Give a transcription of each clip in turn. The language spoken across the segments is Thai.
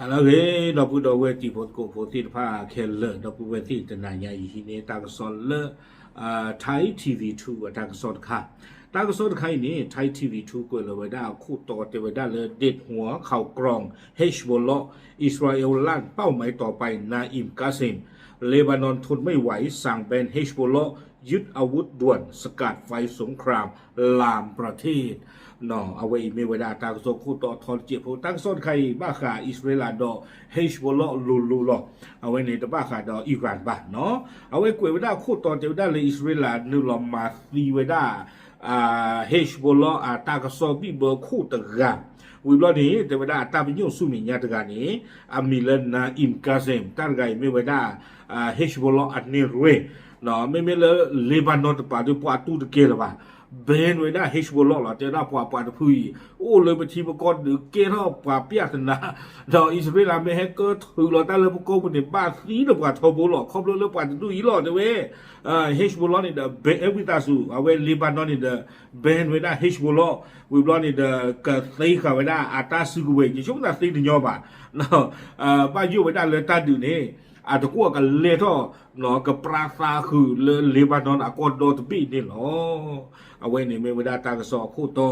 แล้วเฮ้เราพูดเอาไว้ที่พดโกโพธิผ้าเคลเลอร์เราพูดไว้ที่ตนายาอีนี่ตากสอนเลอไทยทีวีทูตากสอนค่ะตากสอนใครนี่ไทยทีวีทูก็เลยว่าได้คู่ต่อเทวดาเลยเด็ดหัวเข่ากรองเฮชบอลอิสราเอลลั่นเป้าหมายต่อไปนาอิมกาเซมเลบานอนทนไม่ไหวสั่งแบนเฮชบอลยึดอาวุธด่วนสกัดไฟสงครามลามประเทศนอเอาไว้มีเวลาตากโซคู่ต่อทอนเจียผู้ตั้งส้นใครบ้าขาอิสราเอลดอเฮชบอลลูลเอาไว้ในตะบ้าขาดออิหร่านบ้านเนาะเอาไว้กวยเวลาคู่ต่อเจวดาเลยอิสราเอลนึลอมมาซีเวดาเฮชบอลตากโซบีเบอร์คู่ตะกาวิบลอนี้แต่เวลาตาเป็นยุ่งสุมิญญาตะกานี้อามิเลนนาอิมกาเซมตั้งไงไม่เวลาเฮชบอลอันเนรเวเนาะไม่เลบานอนตะปาดูปาตูตะเกลว่าเบนไว้ได้เฮชบอลล่ะแต่ได้ปาตะพุยโอ้เลยไปทีมก่อนหรือเกลาปาเปียกนะดอกอิสราเอลไม่ให้ก็ถือเราแต่เลยพวกกูเป็นบ้าสีดอกว่าทบลครบเลยปาดูอีหลอดเว้ยเฮชบอลนี่เดเบเอวิตาสูเอาไว้เลบานอนนี่เดเบนไว้ได้เฮชบอลวิบลอนี่เดกะซีเขาไว้ได้อาตาซึกเวจิช่วงนั้นซีดิญอบ่าเนาะบ้านอยู่ไว้ได้เลยตาดูนี่อาจจะกลัวกันเลท่อเนาะกับปราซาคือเลบานอนอากอดโดตบีนี่เนาะเอาไว้ในเมื่อเวลาตากระสอบคู่ต่อ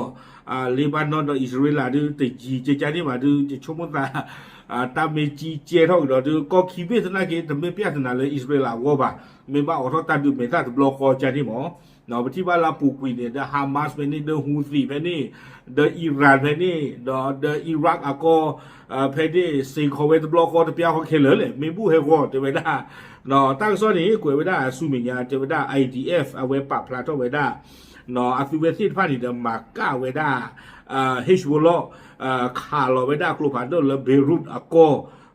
เลบานอนอิสราเอลดูติจีเจจานี่มาดูจะชมว่าตามเมจีเจท่อดูก็คีเบสนะเกแต่ไม่เปียกนะเลยอิสราเอลว่าบ่าไม่บ้าออกตาดูไม่ตาบล็อกคอจานี่หมอเนาะที่ว่าลาปูกุยเนี่ยเดอะฮามาสเป็นนี่เดอะฮูซีเป็นนี่เดอะอิหร่านเป็นนี่เดอะอิรักอะก็เป็นนี่สิ่งของเวทบล็อกคอจะเปียกเขาเคลื่อนเลยไม่บู้เฮก็จะไม่ได้เนาะตั้งส่วนนี้กุยไม่ได้ซูมิญญาจะไม่ได้ IDF เอาไว้ปรับพลาดเอาไว้ได้เนาะอาฟิเวซีฟ้านี่เดอะมาก้าไว้ได้เฮชบอลขาลไว้ได้กลุ่มพันธุ์และเบรุตอะก็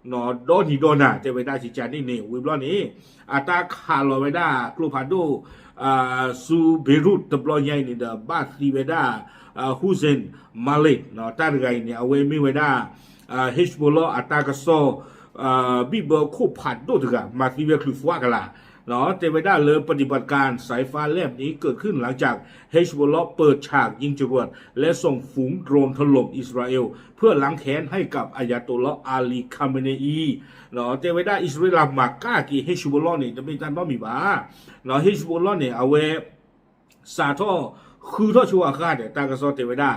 เนาะโดนีโดนาจะไม่ได้ชิจานี่นี่วิบล้อนี้อาตาขาลไว้ได้กลุ่มพันธุ์ซูเบรุตตบลอยใหญ่นี่เดบาซีเวดาฮุเซนมาเลกเนาะตาไงเนี่ยเอาไว้ไม่เวดาเฮชบอลอัตากโซบิเบอร์คู่ผัดด้วยถึงกับมาซีเวคลิฟว่ากันละเนาะแต่เวดาเลยปฏิบัติการสายฟ้าแลบนี้เกิดขึ้นหลังจากเฮชบอลเปิดฉากยิงจรวดและส่งฝูงโดรนถล่มอิสราเอลเพื่อล้างแค้นให้กับอายาโตลออาลีคาเมเนอีเนาะแต่เวดาอิสราเอลมาก้ากีเฮชบอลเนี่ยจะเป็นการต้องมีบ้าเนาะเฮชบอลเนี่ยเอาไว้สาท่อคือท่อชัวร์คาเดตากระสอบเทวดา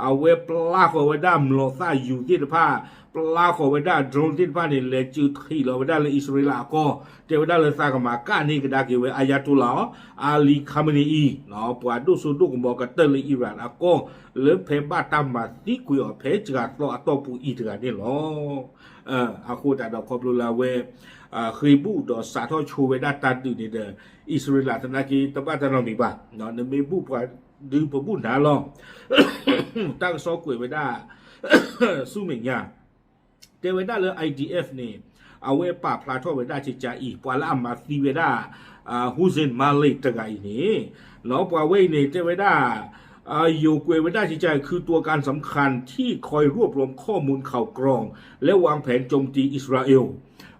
เอาไว้ปลาขอไว้ด้ามโลซ่าอยู่ที่ผ้าปลาขอไว้ด้าโดรนที่ผ้าเนี่ยเลยจืดที่เราไว้ด้าเลยอิสราเอลก็เทวดาเลยสร้างมาก้านี่ก็ได้เกี่ยวกับอายาตุลาอาลีคาเมนีอีเนาะปวดดูสุดุกบอกกันเตอร์เลยอิหร่านก็เลือเพบ้าตามมาที่กุยอเพจกัดต่อต่อปูอีถึงนี่หรออาคูแต่ดอกคอบลูลาเวเคยบูดอสาทอชูเวด้าตันดูนี่เดออิสราเอลทนากีตบ้าตานมีบ้าเนาะเนี่ยไม่บูปวดดื้อปบุญหาลองตั้งซอกวยไว้ได้สู้เหม่งยาเดไว้ได้เลย IDF นี่เอาไว้ป่าพลาทอไว้ได้จิจ่าอีปวาละมาซีไว้ได้ฮุเซนมาเลตะไงนี่เนาะปวาไว้เนี่ยเดไว้ได้อยู่กวยไว้ได้จิจ่าคือตัวการสำคัญที่คอยรวบรวมข้อมูลข่าวกรองและวางแผนโจมตีอิสราเอล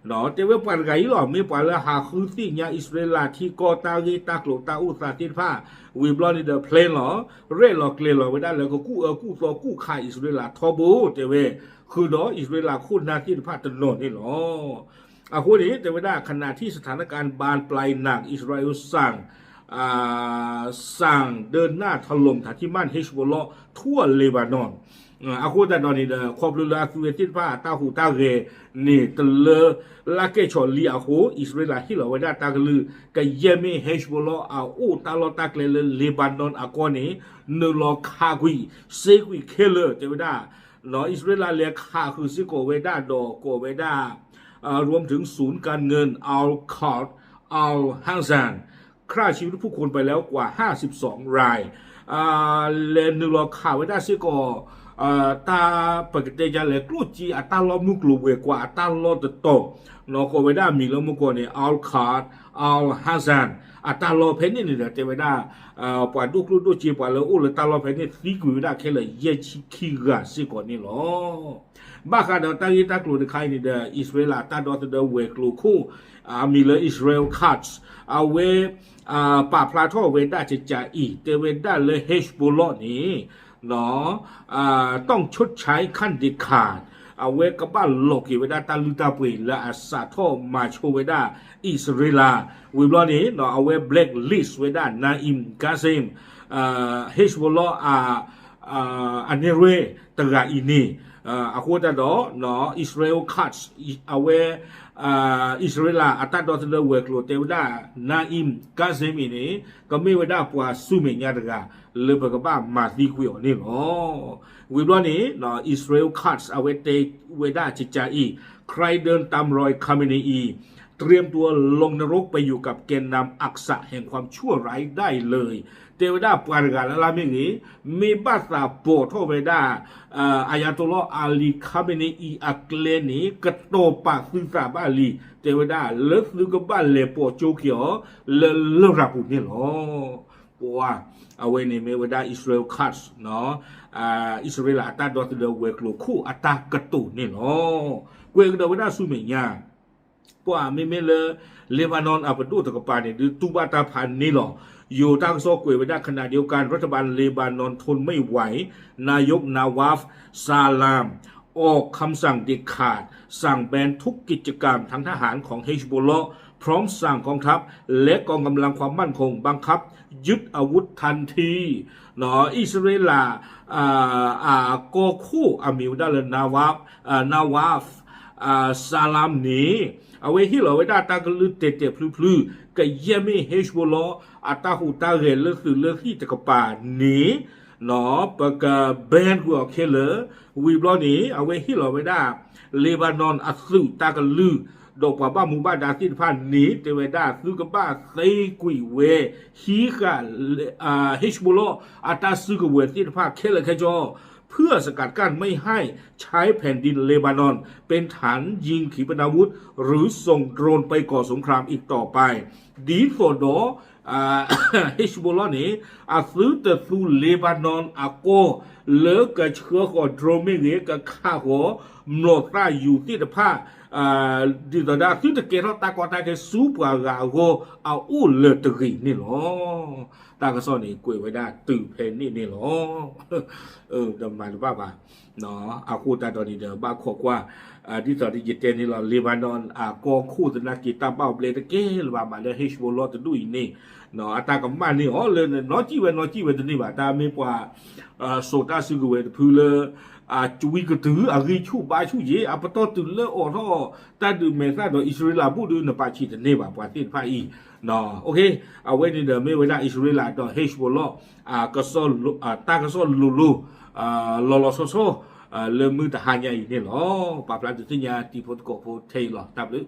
เนาะแต่ว่าปัจจัยหรอไม่ปัจจัยหาคือสิ่งอย่างอิสราเอลที่ก่อตากีตากลุตาอุตสาหที่ผ้าวิบลอนี่เดอเพลนหรอเร่หรอเกลหรอไว้ได้แล้วก็กู้ข่ายอิสราเอลทอบูแต่เวคือเนาะอิสราเอลคุณนาที่ผ้าตนนนี่หรอคนนี้แต่ว่าขณะที่สถานการณ์บานปลายหนักอิสราเอลสั่งเดินหน้าถล่มฐานที่มั่นเฮชบอลทั่วเลบานอนคนแต่ตอนนี้เด้อครอบครัวฟิเวติฟ้าตาหูตาเรนี่ตะเลลาเกชอลีอาโคอิสราเอลที่เราไว้ได้ตากลือกับเยเมเฮชบอลตาลอตากเลบานอนก่อนนี้เนลอคากุยเซกุยเคเลอร์เจวดาเนาะอิสราเอลเลียคาคือซิโกเวดาโดโกเวดารวมถึงศูนย์การเงินอัลคอร์ดอัลฮังซานฆ่าชีวิตผู้คนไปแล้วกว่า52รายเลนลอคาเวดาซิโกตาปกติจะเลยกลุ่มจีอัตราล้อมุกลูเวกว่าอัตราล้อตโตนอกเวด้ามีล้อมุกเนี่ยอัลคาร์ดอัลฮัซันอัตราล้อเพนนี่เนี่ยเวด้าปวดดูกลุ่มดูจีปวดเลยอัตราล้อเพนนี่ที่กุยด้าแค่เลยเยชิคิกาสิก่อนนี่หรอบ้าค่ะเดี๋ยวตั้งยี่ตั้งกลุ่มใครนี่เดออิสราเอลตั้งดอตเดอเวกลูคู่มีเลยอิสราเอลคัตส์เอาเวป่าพลาทอเวด้าจะจ่าอีเตเวด้าเลยเฮชบุลนี่เนาะต้องชดใช้ขั้นเด็ดขาด เอาเวกับบ้านโลกิเวดาตาลุตาปุยและอาซาโทมาโชเวดาอิสราเอลวิบลอนี้เนาะเอาเวแบล็คลิสต์เวดานาอิมกาเซมเฮชบอลอันเนเรตระอินีอาคูตาดอเนาะอิสราเอลคัตส์เอาเวอิสราเอลอัตตาดอตเลเวกโลเตวดานาอิมกาเซมินีก็มีเวดาปัวสุเมญาตกาเลเบกบ้ามาดีกุยอนี่เนาะวิบลอนี้เนาะอิสราเอลคัตส์เอาเวเตเวดาจิจาอีใครเดินตามรอยคาเมเนีเตรียมตัวลงนรกไปอยู่กับแกนนำอักษะแห่งความชั่วร้ายได้เลยเทวดาปารกาลลามิงีมีบาษาโปรโทเวดาอายาตุลออาลีคาเมนีอักเลนีกระโตปาซึซาบาลีเทวดาเลิกซึกบ้านเลโปโจเกียวเลรับปุ่นนี่หรอปัวเอาไว้ในเมวดาอิสราเอลคัสเนาะอิสราเอลอัตตาดอตเดเวกโลคู่อัตตากระตุนี่เนาะเวกเดเวดาสุเมียพวกไม่เลยเลบานอนอับดุตกปานี่ดูตุบาตาพันนี่หรออยู่ทางโซกเวเวดาขณะเดียวกันรัฐบาลเลบานอนทนไม่ไหวนายกนาวาฟซาลามออกคำสั่งเด็ดขาดสั่งแบนทุกกิจกรรมทางทหารของเฮชบอลพร้อมสั่งกองทัพและกองกำลังความมั่นคงบังคับยึดอาวุธทันทีเนาะอิสราเอลกอคู่อามิวดาเลนาวาฟซาลามนี้เอาไว้ที่เราไว้ได้ตากลือเตะพลื้ก็เยี่ยมเฮชบอลอัตาหูตาเรลคือเลือกที่ตะกป่านี้เนาะปากแบนหัวเคเลวีบลอนี้เอาไว้ที่เราไว้ได้เลบานอนอัสุตากลือดอกว่าบ้ามูบ้าดาสินพันนี้เทวดาซื้อกับบ้าไซกุยเวฮีกาเฮชบอลอัตาซื้อกับเวสินพันเคเลแคจอเพื่อสกัดกั้นไม่ให้ใช้แผ่นดินเลบานอนเป็นฐานยิงขีปนาวุธหรือส่งโดรนไปก่อสงครามอีกต่อไปดีโฟโดเฮชบอลนี้อาซื้อแต่สู้เลบานอนอาโกเลิกกับเชื้อของโดรนไม่เหลือกับข้าหัวโนตราอยู่ที่ตะผ้าดิตาดาซื้อตะเกียร์ตากอตาเกสูปากาโกเอาอู้เลือดตะกีนี่หรอตากระสอนนี่กุยไว้ได้ตื่นเพลนี่หรอดำมาหรือเปล่าเนาะอาคูตาตอนนี้เดี๋ยวบ้าขอกว่าที่ตอนที่ยึดเต็นนี่เราเลบานอนกองคู่ตะนักกีตาเป้าเปลตะเกหรือว่ามาเลยเฮชบอลจะดูอีนี่เนาะตากำมันนี่อ๋อเลยเนาะจีเวตัวนี้ว่าตาไม่กว่าโซตาซิกเวพูเลจุยกระตือรีชูบาชูเยปตอตุเลอท่อตาดูเมซ่าโดอิสราเอลบูดูนปาชิตเนบาปาติพาอีเนาะโอเคเอาไว้ในเดิมไม่ไว้ได้อิสราเอลดอเฮชบอลกระซอนตากระซอนลูลอโซเลมือตาหายใหญ่เนี่ยหรอปาปลาตุติญาติพดโกโพเทลตับลึ